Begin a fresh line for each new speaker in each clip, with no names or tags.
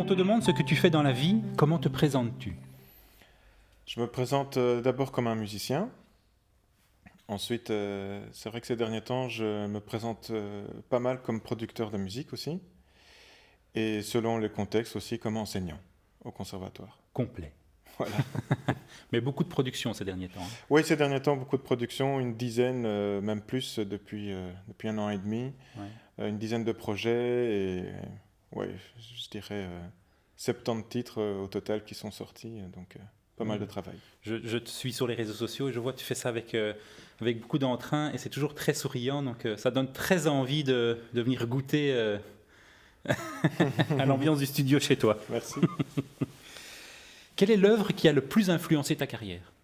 on te demande ce que tu fais dans la vie, comment te présentes-tu?
Je me présente d'abord comme un musicien. Ensuite, c'est vrai que ces derniers temps, je me présente pas mal comme producteur de musique aussi. Et selon les contextes aussi comme enseignant au conservatoire.
Complet.
Voilà.
Mais beaucoup de production ces derniers temps.
Oui, ces derniers temps, beaucoup de productions, une dizaine, même plus depuis 1 an et demi.
Ouais.
Une dizaine de projets et ouais, je dirais 70 titres au total qui sont sortis, donc pas mal de travail.
Je te suis sur les réseaux sociaux et je vois que tu fais ça avec beaucoup d'entrain et c'est toujours très souriant, donc ça donne très envie de venir goûter à l'ambiance du studio chez toi.
Merci.
Quelle est l'œuvre qui a le plus influencé ta carrière?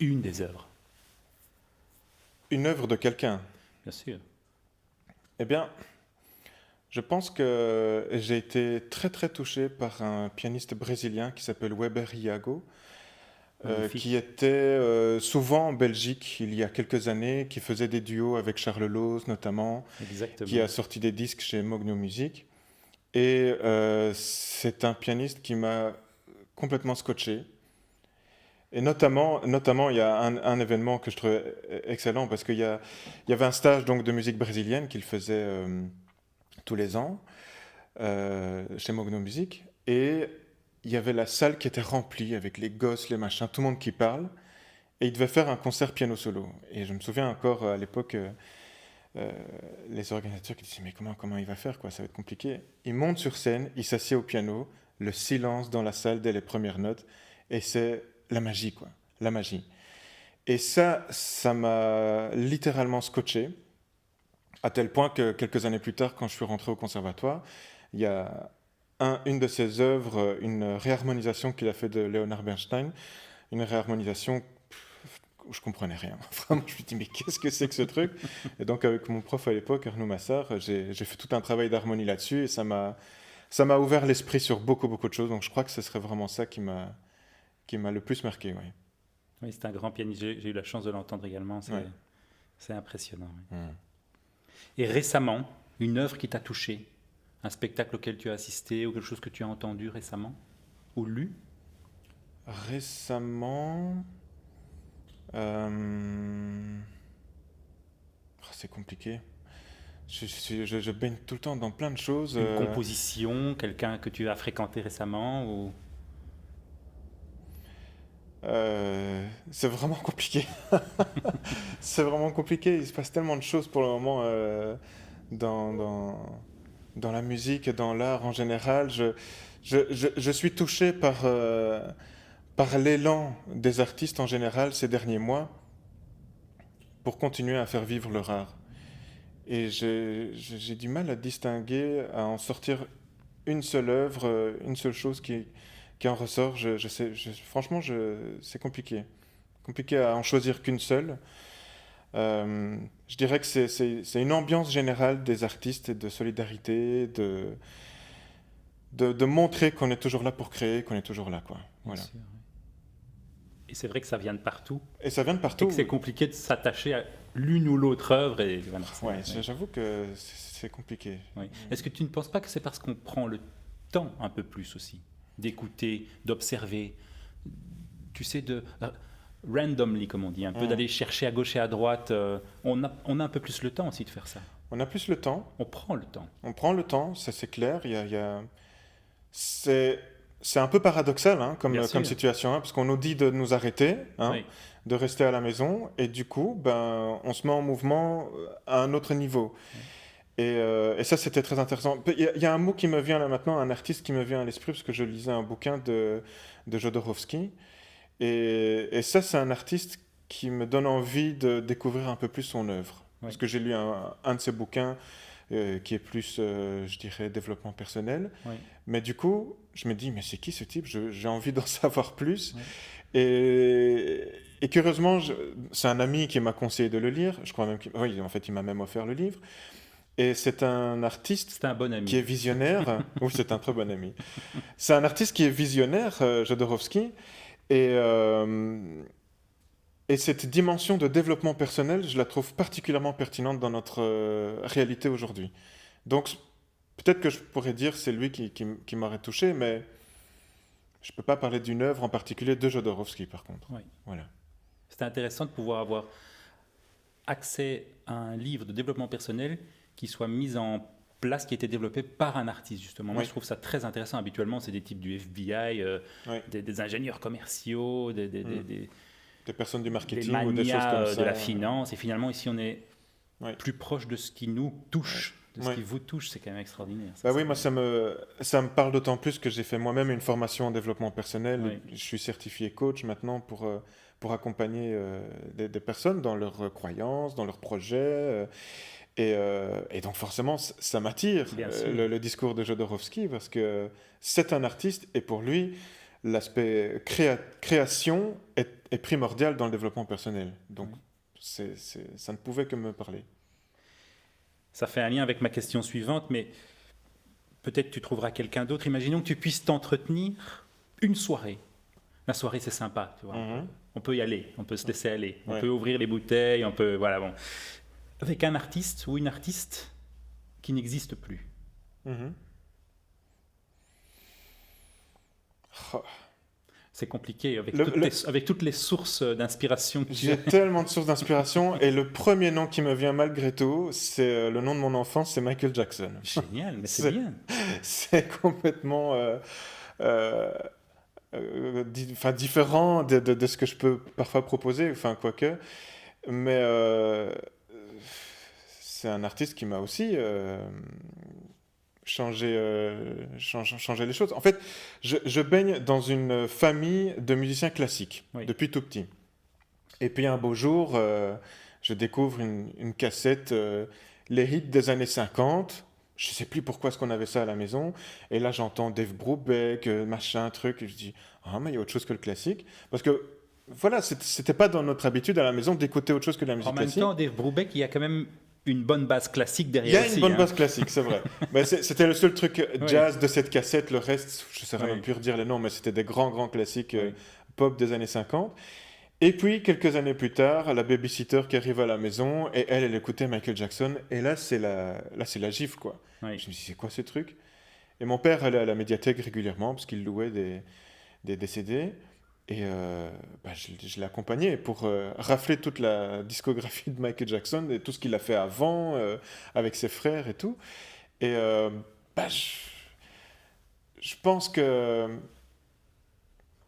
Une des œuvres.
Une œuvre de quelqu'un.
Bien sûr.
Eh bien, je pense que j'ai été très très touché par un pianiste brésilien qui s'appelle Weber Iago, qui était souvent en Belgique il y a quelques années, qui faisait des duos avec Charles Loz notamment,
Exactement.
qui a sorti des disques chez Mogno Music. Et c'est un pianiste qui m'a complètement scotché. Et notamment, il y a un événement que je trouvais excellent parce qu'il y avait un stage donc, de musique brésilienne qu'il faisait tous les ans chez Mogno Music. Et il y avait la salle qui était remplie avec les gosses, les machins, tout le monde qui parle. Et il devait faire un concert piano solo. Et je me souviens encore à l'époque, les organisateurs qui disaient mais comment il va faire quoi, ça va être compliqué. Il monte sur scène, il s'assied au piano, le silence dans la salle dès les premières notes. Et c'est la magie, quoi. La magie. Et ça m'a littéralement scotché, à tel point que quelques années plus tard, quand je suis rentré au conservatoire, il y a une de ses œuvres, une réharmonisation qu'il a fait de Leonard Bernstein, une réharmonisation où je comprenais rien. Vraiment, je me dis, mais qu'est-ce que c'est que ce truc? Et donc, avec mon prof à l'époque, Arnaud Massard, j'ai fait tout un travail d'harmonie là-dessus, et ça m'a ouvert l'esprit sur beaucoup, beaucoup de choses. Donc, je crois que ce serait vraiment ça qui m'a le plus marqué, oui.
Oui, c'est un grand pianiste. J'ai eu la chance de l'entendre également. C'est impressionnant. Oui. Et récemment, une œuvre qui t'a touché, un spectacle auquel tu as assisté ou quelque chose que tu as entendu récemment ou lu?
Récemment, c'est compliqué. Je baigne tout le temps dans plein de choses.
Une composition, quelqu'un que tu as fréquenté récemment ou...
C'est vraiment compliqué. C'est vraiment compliqué. Il se passe tellement de choses pour le moment dans la musique et dans l'art en général. Je suis touché par l'élan des artistes en général ces derniers mois pour continuer à faire vivre leur art. Et j'ai du mal à distinguer, à en sortir une seule œuvre, une seule chose qui en ressort. Franchement, c'est compliqué. Compliqué à en choisir qu'une seule. Je dirais que c'est une ambiance générale des artistes et de solidarité, de montrer qu'on est toujours là pour créer, qu'on est toujours là, quoi. Voilà.
Sûr, oui. Et c'est vrai que ça vient de partout.
Et ça vient de partout.
Et que c'est compliqué de s'attacher à l'une ou l'autre œuvre. Et voilà,
j'avoue que c'est compliqué.
Oui. Est-ce que tu ne penses pas que c'est parce qu'on prend le temps un peu plus aussi d'écouter, d'observer, tu sais, de randomly, comme on dit, un peu d'aller chercher à gauche et à droite. On a un peu plus le temps aussi de faire ça.
On a plus le temps.
On prend le temps.
On prend le temps, ça c'est clair. C'est un peu paradoxal comme situation, parce qu'on nous dit de nous arrêter, de rester à la maison, et du coup, on se met en mouvement à un autre niveau. Et ça, c'était très intéressant. Il y a un mot qui me vient là maintenant, un artiste qui me vient à l'esprit, parce que je lisais un bouquin de Jodorowsky. Et ça, c'est un artiste qui me donne envie de découvrir un peu plus son œuvre. Parce que j'ai lu un de ses bouquins qui est plus, je dirais, développement personnel. Mais du coup, je me dis, mais c'est qui ce type? J'ai envie d'en savoir plus. Et curieusement, c'est un ami qui m'a conseillé de le lire. Je crois même oui, en fait, il m'a même offert le livre. Et c'est un artiste qui est visionnaire. Oui, c'est un très bon ami. C'est un artiste qui est visionnaire, Jodorowsky. Et cette dimension de développement personnel, je la trouve particulièrement pertinente dans notre réalité aujourd'hui. Donc, peut-être que je pourrais dire c'est lui qui m'aurait touché, mais je ne peux pas parler d'une œuvre en particulier de Jodorowsky, par contre.
Oui.
Voilà.
C'était intéressant de pouvoir avoir accès à un livre de développement personnel qui soit mis en place, qui a été développé par un artiste, justement. Moi,
Oui.
je trouve ça très intéressant. Habituellement, c'est des types du FBI,
Oui.
des ingénieurs commerciaux,
Des personnes du
des
marketing ou des choses
manias
comme ça.
de la finance. Et finalement, ici, on est
Oui.
plus proche de ce qui nous touche, de ce
Oui.
qui vous touche. C'est quand même extraordinaire.
Bah oui, moi ça me parle d'autant plus que j'ai fait moi-même une formation en développement personnel.
Oui.
Je suis certifié coach maintenant pour accompagner des personnes dans leurs croyances, dans leurs projets. Et donc forcément, ça m'attire,
Bien sûr.
le discours de Jodorowsky, parce que c'est un artiste et pour lui, l'aspect création est primordial dans le développement personnel. Donc ça ne pouvait que me parler.
Ça fait un lien avec ma question suivante, mais peut-être tu trouveras quelqu'un d'autre. Imaginons que tu puisses t'entretenir une soirée. La soirée, c'est sympa, tu vois.
Mhm.
On peut y aller, on peut se laisser aller, on
Ouais.
peut ouvrir les bouteilles, on peut, voilà, bon. Avec un artiste ou une artiste qui n'existe plus.
Mhm. Oh.
C'est compliqué avec,
Le-
avec toutes les sources d'inspiration que tu
J'ai
as.
tellement de sources d'inspiration et le premier nom qui me vient malgré tout, c'est le nom de mon enfance, c'est Michael Jackson.
Génial, mais c'est
C'est-
bien.
C'est complètement différent de ce que je peux parfois proposer, enfin quoique, mais c'est un artiste qui m'a aussi changé les choses. En fait, je baigne dans une famille de musiciens classiques
Oui.
depuis tout petit. Et puis un beau jour, je découvre une cassette, les hits des années 50. Je ne sais plus pourquoi est-ce qu'on avait ça à la maison. Et là, j'entends Dave Brubeck, machin, truc. Et je dis, ah, mais il y a autre chose que le classique. Parce que, voilà, c'était pas dans notre habitude à la maison d'écouter autre chose que de la musique
En même
classique.
temps, Dave Brubeck, il y a quand même une bonne base classique
Il
derrière
y a
aussi,
une bonne
hein.
base classique, c'est vrai. Mais c'était le seul truc jazz de cette cassette. Le reste, je ne saurais
Oui.
même plus redire les noms, mais c'était des grands classiques
Oui.
pop des années 50. Et puis, quelques années plus tard, la babysitter qui arrive à la maison, et elle écoutait Michael Jackson. Et là, c'est la gifle, quoi.
Oui.
Je me dis, c'est quoi ce truc? Et mon père allait à la médiathèque régulièrement, parce qu'il louait des CD. Et je l'ai accompagné pour rafler toute la discographie de Michael Jackson et tout ce qu'il a fait avant, avec ses frères et tout. Et je pense que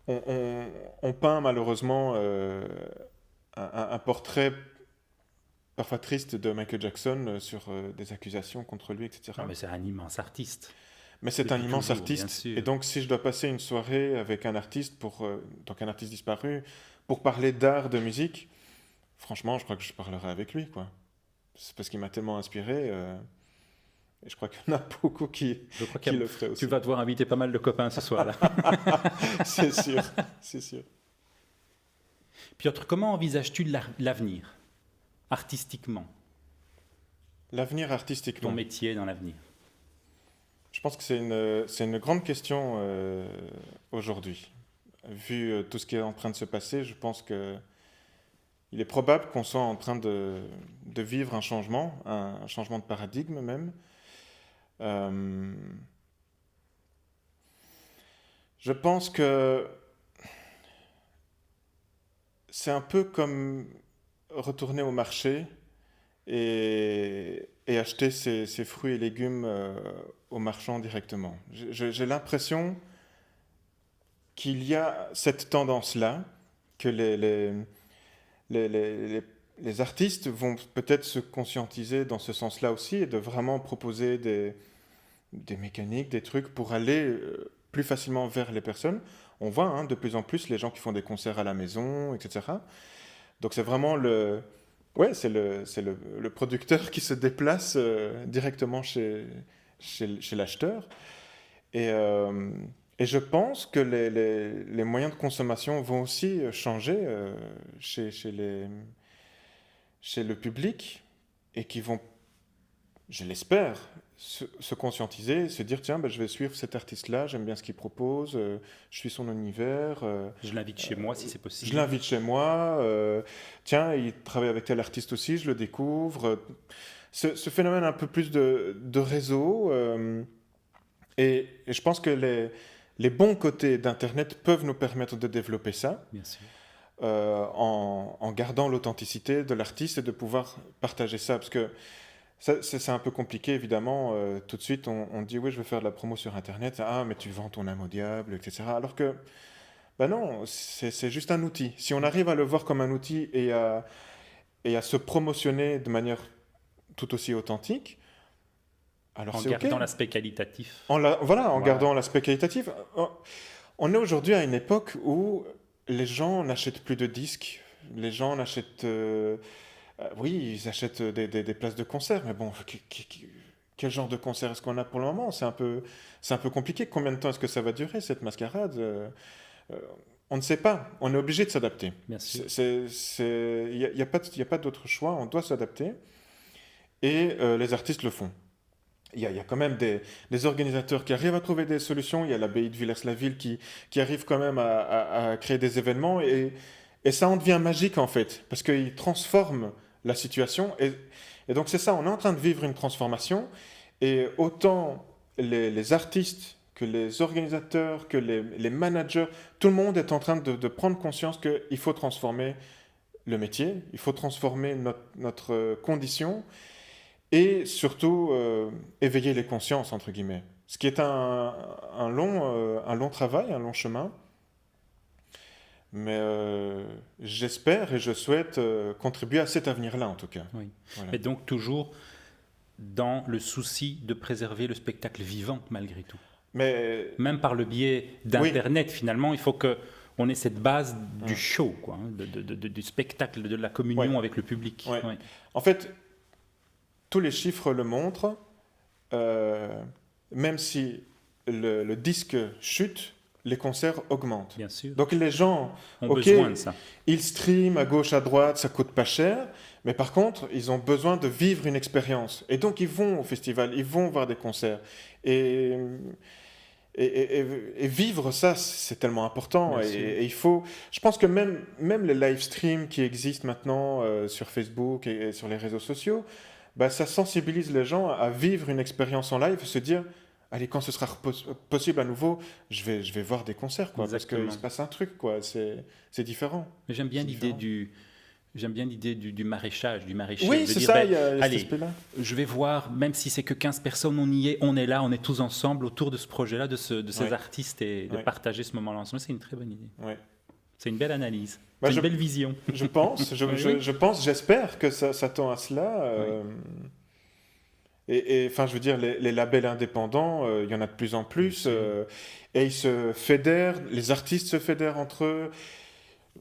on peint malheureusement un portrait parfois triste de Michael Jackson sur des accusations contre lui, etc.
Non, mais c'est un immense artiste.
Mais c'est un
Depuis
immense
toujours, bien
artiste.
sûr.
Et donc, si je dois passer une soirée avec un artiste, donc un artiste disparu, pour parler d'art, de musique, franchement, je crois que je parlerai avec lui, quoi. C'est parce qu'il m'a tellement inspiré. Et je crois qu'il y en a beaucoup qui
Je crois
qui le feraient aussi.
tu vas devoir inviter pas mal de copains ce soir-là.
C'est sûr, c'est sûr.
Piotr, comment envisages-tu l'avenir, artistiquement,
L'avenir
ton
artistiquement.
métier dans l'avenir?
Je pense que c'est une grande question aujourd'hui. Vu tout ce qui est en train de se passer, je pense que il est probable qu'on soit en train de vivre un changement de paradigme même. Je pense que c'est un peu comme retourner au marché et acheter ses fruits et légumes au marchand directement. J'ai l'impression qu'il y a cette tendance-là, que les artistes vont peut-être se conscientiser dans ce sens-là aussi et de vraiment proposer des mécaniques, des trucs pour aller plus facilement vers les personnes. On voit de plus en plus les gens qui font des concerts à la maison, etc. Donc c'est vraiment c'est le producteur qui se déplace directement chez l'acheteur. Et je pense que les moyens de consommation vont aussi changer chez le public et qui vont, je l'espère, se conscientiser, se dire tiens, je vais suivre cet artiste-là, j'aime bien ce qu'il propose, je suis son univers.
Je l'invite chez moi si c'est possible.
Je l'invite chez moi, tiens, il travaille avec tel artiste aussi, je le découvre. ce phénomène un peu plus de réseau. Et je pense que les bons côtés d'Internet peuvent nous permettre de développer ça.
Bien sûr.
En gardant l'authenticité de l'artiste et de pouvoir partager ça. Parce que c'est un peu compliqué, évidemment. Tout de suite, on dit, oui, je veux faire de la promo sur Internet. Ah, mais tu vends ton âme au diable, etc. Alors que, ben non, c'est juste un outil. Si on arrive à le voir comme un outil et à se promotionner de manière tout aussi authentique, alors c'est OK.
En gardant l'aspect qualitatif.
Voilà, gardant l'aspect qualitatif. On est aujourd'hui à une époque où les gens n'achètent plus de disques. Les gens n'achètent... oui, ils achètent des places de concert, mais bon, quel genre de concert est-ce qu'on a pour le moment? C'est un peu compliqué. Combien de temps est-ce que ça va durer, cette mascarade? On ne sait pas. On est obligé de s'adapter.
Bien sûr.
Il n'y a pas d'autre choix. On doit s'adapter. Et les artistes le font. Il y a quand même des organisateurs qui arrivent à trouver des solutions. Il y a l'abbaye de Villers-la-Ville qui arrive quand même à créer des événements. Et ça en devient magique, en fait, parce qu'ils transforment la situation. Et donc, c'est ça, on est en train de vivre une transformation. Et autant les artistes que les organisateurs, que les managers, tout le monde est en train de prendre conscience qu'il faut transformer le métier, il faut transformer notre condition. Et surtout, éveiller les consciences, entre guillemets. Ce qui est un long travail, un long chemin. Mais j'espère et je souhaite contribuer à cet avenir-là, en tout cas.
Oui.
Voilà.
Et donc, toujours dans le souci de préserver le spectacle vivant, malgré tout.
Mais,
même par le biais d'Internet, finalement, il faut qu'on ait cette base du show, quoi, hein, du spectacle, de la communion avec le public.
Ouais. Ouais. En fait, tous les chiffres le montrent, même si le disque chute, les concerts augmentent.
Bien sûr.
Donc les gens
ont besoin de ça.
Ils streament à gauche, à droite, ça coûte pas cher, mais par contre, ils ont besoin de vivre une expérience. Et donc ils vont au festival, ils vont voir des concerts. Et vivre ça, c'est tellement important. Et il faut... Je pense que même les live streams qui existent maintenant sur Facebook et sur les réseaux sociaux, bah, ça sensibilise les gens à vivre une expérience en live et se dire, allez, quand ce sera possible à nouveau, je vais voir des concerts, quoi, parce qu'il se passe un truc, quoi. C'est différent.
Mais j'aime bien l'idée du maraîchage, du maraîcher.
Oui, c'est ça, il y a
allez,
cet aspect-là.
Je vais voir, même si c'est que 15 personnes, on est là, on est tous ensemble autour de ce projet-là, de ces artistes, et de partager ce moment-là ensemble. C'est une très bonne idée.
Ouais.
C'est une belle analyse. C'est une belle vision.
Je pense, j'espère que ça tend à cela. Et enfin, je veux dire, les labels indépendants, il y en a de plus en plus, et ils se fédèrent, les artistes se fédèrent entre eux.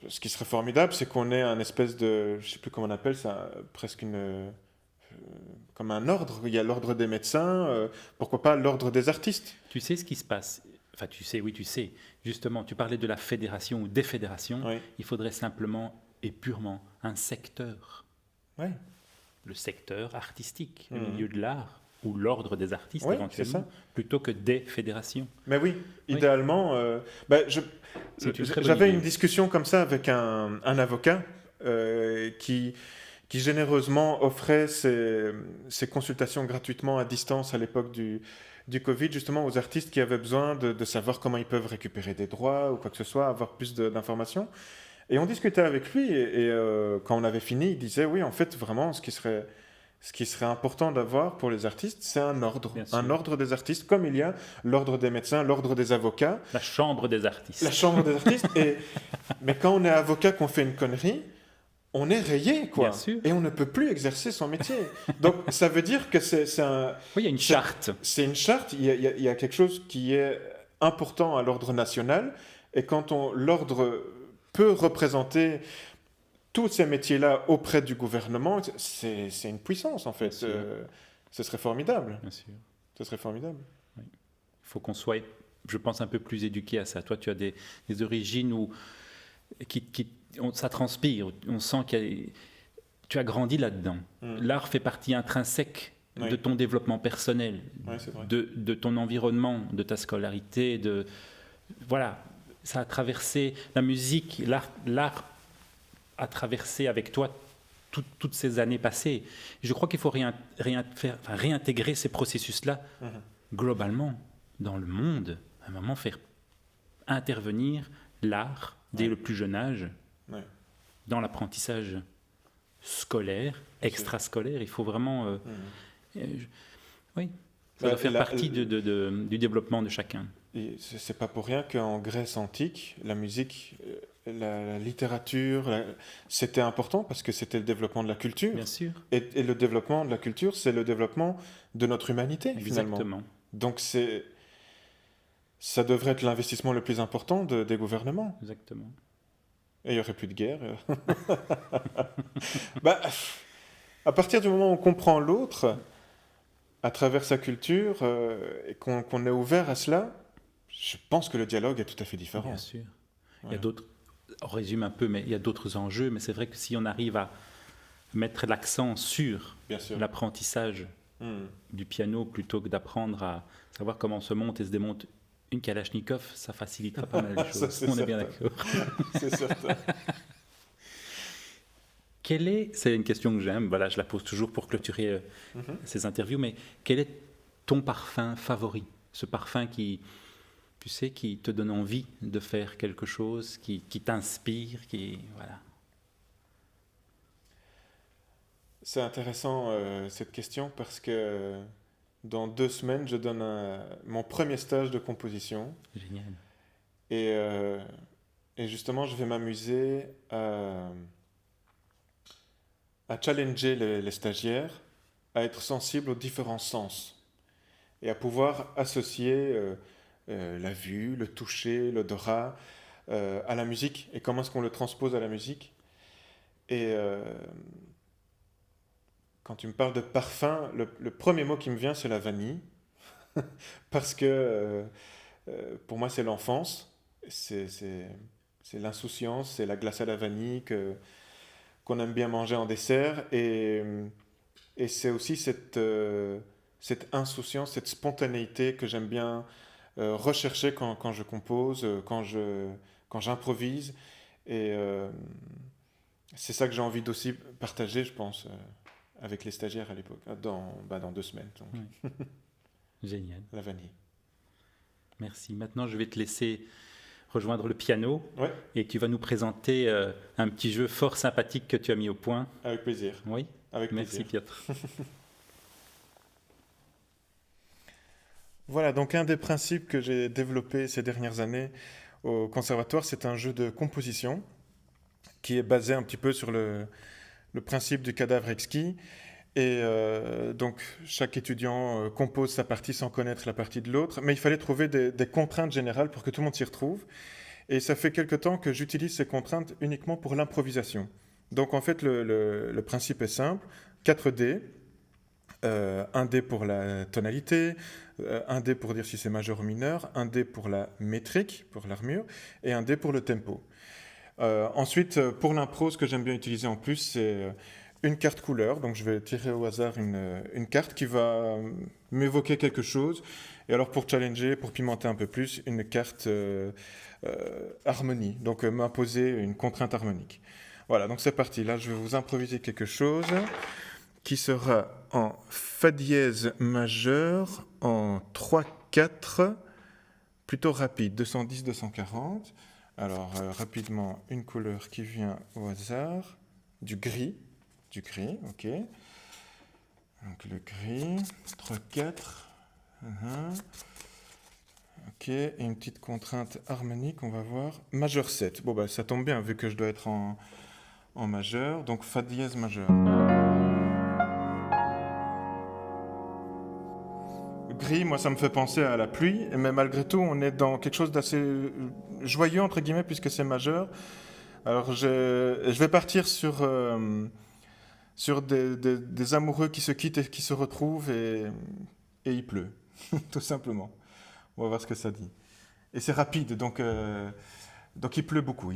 Ce qui serait formidable, c'est qu'on ait un espèce de, je sais plus comment on appelle ça, presque comme un ordre. Il y a l'ordre des médecins, pourquoi pas l'ordre des artistes.
Tu sais ce qui se passe? Enfin, tu sais. Justement, tu parlais de la fédération ou des fédérations. Oui. Il faudrait simplement et purement un secteur.
Oui.
Le secteur artistique, le milieu de l'art, ou l'ordre des artistes éventuellement, plutôt que des fédérations.
Mais oui, idéalement... j'avais une discussion comme ça avec un avocat qui généreusement offrait ses consultations gratuitement à distance à l'époque du Covid, justement aux artistes qui avaient besoin de savoir comment ils peuvent récupérer des droits ou quoi que ce soit, avoir plus d'informations. Et on discutait avec lui et quand on avait fini, il disait oui, en fait, vraiment, ce qui serait important d'avoir pour les artistes, c'est un ordre des artistes, comme il y a l'ordre des médecins, l'ordre des avocats.
La chambre des artistes.
La chambre des artistes. Mais quand on est avocat, qu'on fait une connerie, on est rayé, quoi.
Bien sûr.
Et on ne peut plus exercer son métier. Donc, ça veut dire que c'est un...
Oui, il y a une charte.
C'est une charte, il y a quelque chose qui est important à l'ordre national. Et quand l'ordre peut représenter tous ces métiers-là auprès du gouvernement, c'est une puissance, en fait. Ce serait formidable.
Bien sûr.
Ce serait formidable.
Oui. Il faut qu'on soit, je pense, un peu plus éduqué à ça. Toi, tu as des origines où ça transpire. On sent que tu as grandi là-dedans. L'art fait partie intrinsèque de ton développement personnel, de ton environnement, de ta scolarité. Voilà, ça a traversé la musique, l'art a traversé avec toi toutes ces années passées. Je crois qu'il faut réintégrer ces processus-là globalement dans le monde, à un moment faire intervenir l'art dès le plus jeune âge dans l'apprentissage scolaire, extrascolaire. Il faut vraiment... oui, ça doit faire partie du développement de chacun.
C'est pas pour rien qu'en Grèce antique, la musique, la littérature, c'était important parce que c'était le développement de la culture.
Bien sûr.
Et le développement de la culture, c'est le développement de notre humanité, finalement.
Exactement.
Donc ça devrait être l'investissement le plus important des gouvernements.
Exactement.
Et il n'y aurait plus de guerre. À partir du moment où on comprend l'autre, à travers sa culture, et qu'on est ouvert à cela, je pense que le dialogue est tout à fait différent.
Bien sûr. Il y a d'autres, on résume un peu, mais il y a d'autres enjeux, mais c'est vrai que si on arrive à mettre l'accent sur l'apprentissage du piano plutôt que d'apprendre à savoir comment se monte et se démonte une Kalachnikov, ça facilitera pas mal les choses.
Ça,
on est bien d'accord.
C'est certain.
C'est une question que j'aime, voilà, je la pose toujours pour clôturer ces interviews, mais quel est ton parfum favori? Ce parfum qui te donne envie de faire quelque chose, qui t'inspire, voilà.
C'est intéressant cette question parce que dans 2 semaines, je donne mon premier stage de composition.
Génial.
Et justement, je vais m'amuser à challenger les stagiaires, à être sensible aux différents sens et à pouvoir associer la vue, le toucher, l'odorat à la musique et comment est-ce qu'on le transpose à la musique. Et quand tu me parles de parfum, le premier mot qui me vient, c'est la vanille. Parce que pour moi, c'est l'enfance, c'est l'insouciance, c'est la glace à la vanille qu'on aime bien manger en dessert. Et c'est aussi cette insouciance, cette spontanéité que j'aime bien rechercher quand je compose, quand j'improvise. Et c'est ça que j'ai envie d'aussi partager, je pense, avec les stagiaires à l'époque, dans 2 semaines. Donc.
Oui. Génial.
La vanille.
Merci. Maintenant, je vais te laisser rejoindre le piano et tu vas nous présenter un petit jeu fort sympathique que tu as mis au point.
Avec plaisir.
Oui.
Avec
Merci
plaisir.
Piotr.
Voilà, donc un des principes que j'ai développé ces dernières années au conservatoire, c'est un jeu de composition qui est basé un petit peu sur le principe du cadavre exquis. Et donc, chaque étudiant compose sa partie sans connaître la partie de l'autre, mais il fallait trouver des contraintes générales pour que tout le monde s'y retrouve. Et ça fait quelque temps que j'utilise ces contraintes uniquement pour l'improvisation. Donc, en fait, le principe est simple, 4 dés, un dé pour la tonalité, un dé pour dire si c'est majeur ou mineur, un dé pour la métrique, pour l'armure, et un dé pour le tempo. Ensuite, pour l'impro, ce que j'aime bien utiliser en plus, c'est une carte couleur. Donc je vais tirer au hasard une carte qui va m'évoquer quelque chose. Et alors pour challenger, pour pimenter un peu plus, une carte harmonie. Donc m'imposer une contrainte harmonique. Voilà, donc c'est parti. Là, je vais vous improviser quelque chose qui sera en Fa dièse majeur, en 3-4, plutôt rapide, 210-240. Alors, rapidement, une couleur qui vient au hasard, du gris, ok. Donc le gris, 3-4, ok, et une petite contrainte harmonique, on va voir, majeur 7. Bon, bah, ça tombe bien, vu que je dois être en majeur, donc Fa dièse majeur. Gris, moi, ça me fait penser à la pluie, mais malgré tout, on est dans quelque chose d'assez joyeux, entre guillemets, puisque c'est majeur. Alors, je vais partir sur des amoureux qui se quittent et qui se retrouvent, et il pleut, tout simplement. On va voir ce que ça dit. Et c'est rapide, donc il pleut beaucoup,